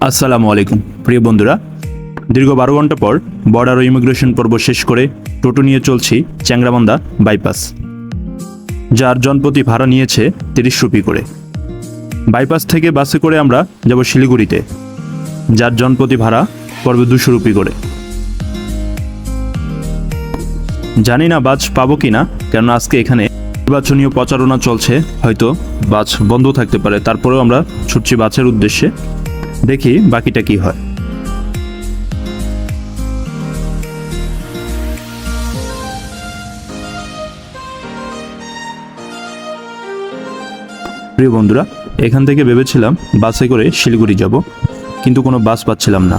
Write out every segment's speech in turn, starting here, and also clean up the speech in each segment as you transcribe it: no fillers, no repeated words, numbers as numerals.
আসসালামু আলাইকুম প্রিয় বন্ধুরা, দীর্ঘ 12 ঘন্টা পর বর্ডার ও ইমিগ্রেশন পর্ব শেষ করে টোটো নিয়ে চলছি চ্যাংরাবান্ধা বাইপাস, যার জনপ্রতি ভাড়া নিয়েছে 30 রুপি করে। বাইপাস থেকে বাসে করে আমরা যাব শিলিগুড়িতে, যার জনপ্রতি ভাড়া পড়বে 200 রুপি করে। জানি না বাস পাবো কিনা, কেন আজকে এখানে নির্বাচনীয় প্রচারণা চলছে, হয়তো বাস বন্ধ থাকতে পারে। তারপরেও আমরা ছুটছি বাসের উদ্দেশ্যে, দেখি বাকিটা কি হয়। প্রিয় বন্ধুরা, এখান থেকে ভেবেছিলাম বাসে করে শিলিগুড়ি যাব, কিন্তু কোনো বাস পাচ্ছিলাম না।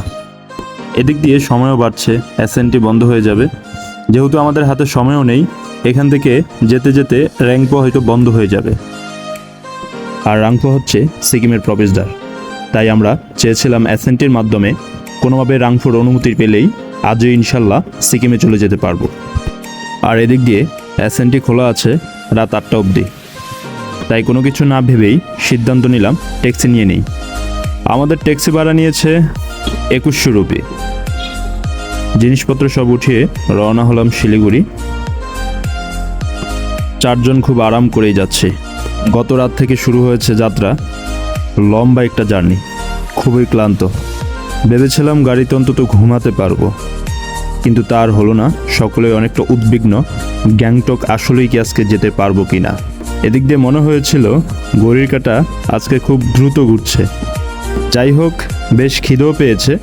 এদিক দিয়ে সময়ও বাড়ছে, এসএনটি বন্ধ হয়ে যাবে। যেহেতু আমাদের হাতে সময়ও নেই, এখান থেকে যেতে যেতে র্যাংপো হয়তো বন্ধ হয়ে যাবে। আর রাংপো হচ্ছে সিকিমের প্রবেশদ্বার, তাই আমরা চেয়েছিলাম এসএনটির মাধ্যমে কোনোভাবে রাংপোর অনুমতি পেলেই আজই ইনশাল্লাহ সিকিমে চলে যেতে পারবো। আর এদিক দিয়ে এসএনটি খোলা আছে রাত 8টা অবধি, তাই কোনো কিছু না ভেবেই সিদ্ধান্ত নিলাম ট্যাক্সি নিয়ে নিই। আমাদের ট্যাক্সি ভাড়া নিয়েছে 2100 রুপি। জিনিসপত্র সব উঠিয়ে রওনা হলাম শিলিগুড়ি। 4 জন খুব আরাম করেই যাচ্ছে। গত রাত থেকে শুরু হয়েছে যাত্রা, লম্বা একটা জার্নি, খুবই ক্লান্ত। ভেবেছিলাম গাড়িতে অন্তত ঘুমাতে পারবো, কিন্তু তার হলো না। সকলে অনেকটা উদ্বিগ্ন, গ্যাংটক আসলেই কি আজকে যেতে পারবো কিনা। এদিক দিয়ে মনে হয়েছিল ঘড়ির কাঁটা আজকে খুব দ্রুত ঘুরছে। যাই হোক, বেশ খিদেও পেয়েছে।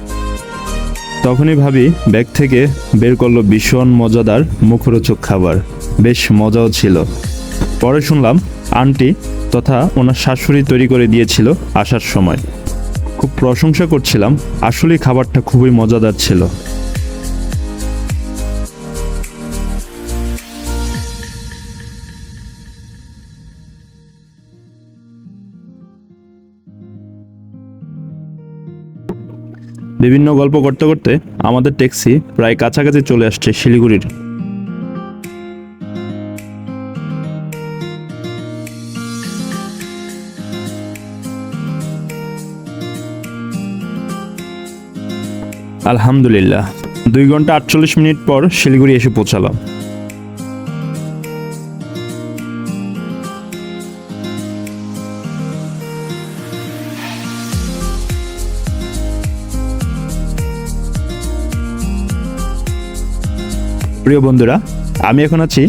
তখনই ভাবি ব্যাগ থেকে বের করলো ভীষণ মজাদার মুখরোচক খাবার, বেশ মজাও ছিল। পরে শুনলাম আন্টি তথা ওনার শাশুড়ি তৈরি করে দিয়েছিল আসার সময়। খুব প্রশংসা করছিলাম, আসলেই খাবারটা খুবই মজাদার ছিল। বিভিন্ন গল্প করতে করতে আমাদের ট্যাক্সি প্রায় কাছাকাছি চলে আসছে শিলিগুড়ির। আলহামদুলিল্লাহ 2 ঘন্টা 48 মিনিট পর শিলিগুড়ি এসে পৌঁছালাম। প্রিয় বন্ধুরা, আমি এখন আছি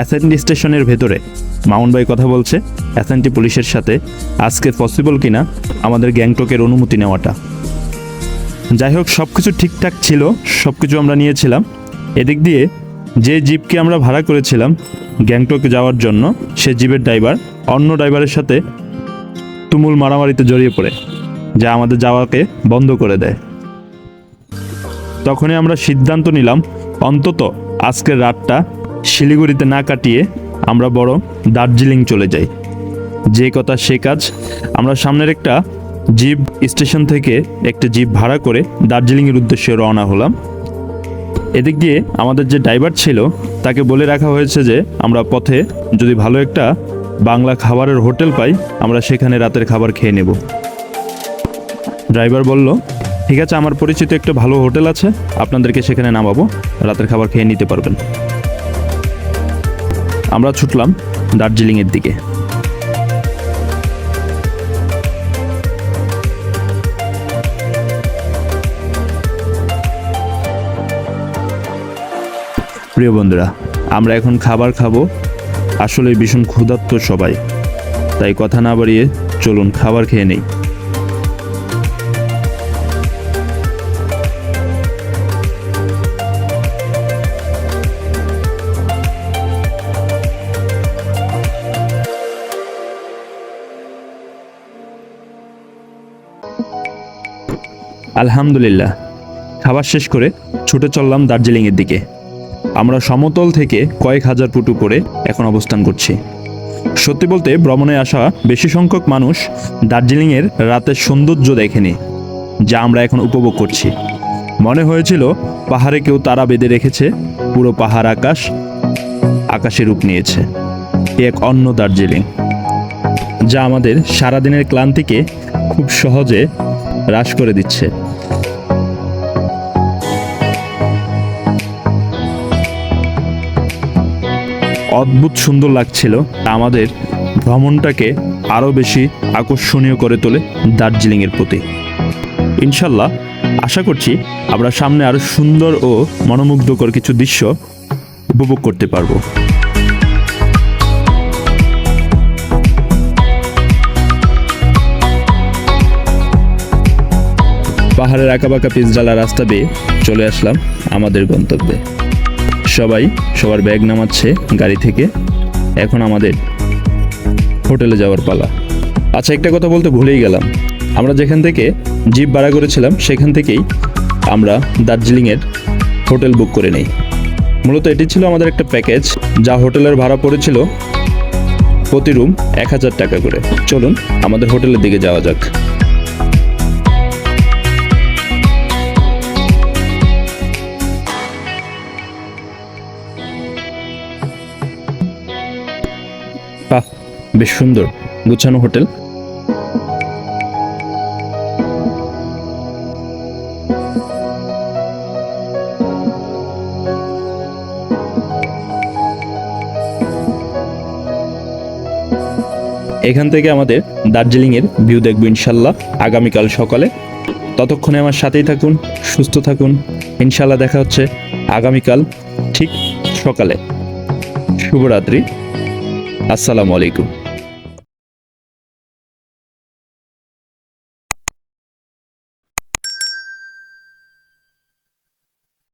এসএনটি স্টেশনের ভেতরে। মামুন ভাই কথা বলছে এসএনটি পুলিশের সাথে, আজকে পসিবল কিনা আমাদের গ্যাংটকের অনুমতি নেওয়াটা। যাই হোক, সব কিছু ঠিকঠাক ছিল, সব কিছু আমরা নিয়েছিলাম। এদিক দিয়ে যে জিপকে আমরা ভাড়া করেছিলাম গ্যাংটকে যাওয়ার জন্য, সে জিপের ড্রাইভার অন্য ড্রাইভারের সাথে তুমুল মারামারিতে জড়িয়ে পড়ে, যা আমাদের যাওয়াকে বন্ধ করে দেয়। তখনই আমরা সিদ্ধান্ত নিলাম অন্তত আজকের রাতটা শিলিগুড়িতে না কাটিয়ে আমরা বরং দার্জিলিং চলে যাই। যে কথা সে কাজ। আমরা সামনের একটা জিপ স্টেশন থেকে একটা জিপ ভাড়া করে দার্জিলিংয়ের উদ্দেশ্যে রওনা হলাম। এদিক দিয়ে আমাদের যে ড্রাইভার ছিল তাকে বলে রাখা হয়েছে যে আমরা পথে যদি ভালো একটা বাংলা খাবারের হোটেল পাই, আমরা সেখানে রাতের খাবার খেয়ে নেব। ড্রাইভার বলল, ঠিক আছে, আমার পরিচিত একটা ভালো হোটেল আছে, আপনাদেরকে সেখানে নামাবো, রাতের খাবার খেয়ে নিতে পারবেন। আমরা ছুটলাম দার্জিলিংয়ের দিকে। প্রিয় বন্ধুরা, আমরা এখন খাবার খাবো। আসলে ভীষণ ক্ষুধার্ত সবাই, তাই কথা না বাড়িয়ে চলুন খাবার খেয়ে নেই। আলহামদুলিল্লাহ, খাবার শেষ করে ছুটে চললাম দার্জিলিংয়ের দিকে। আমরা সমতল থেকে কয়েক হাজার ফুট উপরে এখন অবস্থান করছি। সত্যি বলতে ভ্রমণে আসা বেশি সংখ্যক মানুষ দার্জিলিংয়ের রাতের সৌন্দর্য দেখেনি, যা আমরা এখন উপভোগ করছি। মনে হয়েছিল পাহাড়ে কেউ তারা বেঁধে রেখেছে, পুরো পাহাড় আকাশের রূপ নিয়েছে। এক অন্য দার্জিলিং, যা আমাদের সারাদিনের ক্লান্তিকে খুব সহজে হ্রাস করে দিচ্ছে। অদ্ভুত সুন্দর লাগছিল, আমাদের ভ্রমণটাকে আরও বেশি আকর্ষণীয় করে তোলে দার্জিলিংয়ের প্রতি। ইনশাল্লাহ আশা করছি আমরা সামনে আরও সুন্দর ও মনোমুগ্ধকর কিছু দৃশ্য উপভোগ করতে পারবো। পাহাড়ের আঁকাবাঁকা পিচঢালা রাস্তা বেয়ে চলে আসলাম আমাদের গন্তব্যে। সবাই সবার ব্যাগ নামাচ্ছে গাড়ি থেকে। এখন আমাদের হোটেলে যাওয়ার পালা। আচ্ছা, একটা কথা বলতে ভুলেই গেলাম, আমরা যেখান থেকে জিপ ভাড়া করেছিলাম সেখান থেকেই আমরা দার্জিলিংয়ের হোটেল বুক করে নেই। মূলত এটি ছিল আমাদের একটা প্যাকেজ, যা হোটেলের ভাড়া পড়েছিল প্রতি রুম 1000 টাকা করে। চলুন আমাদের হোটেলের দিকে যাওয়া যাক। বাহ, বেশ সুন্দর গুছানো হোটেল। এখান থেকে আমাদের দার্জিলিংয়ের ভিউ দেখবো ইনশাল্লাহ আগামীকাল সকালে। ততক্ষণে আমার সাথেই থাকুন, সুস্থ থাকুন। ইনশাল্লাহ দেখা হচ্ছে আগামীকাল ঠিক সকালে। শুভরাত্রি। আসসালামু আলাইকুম।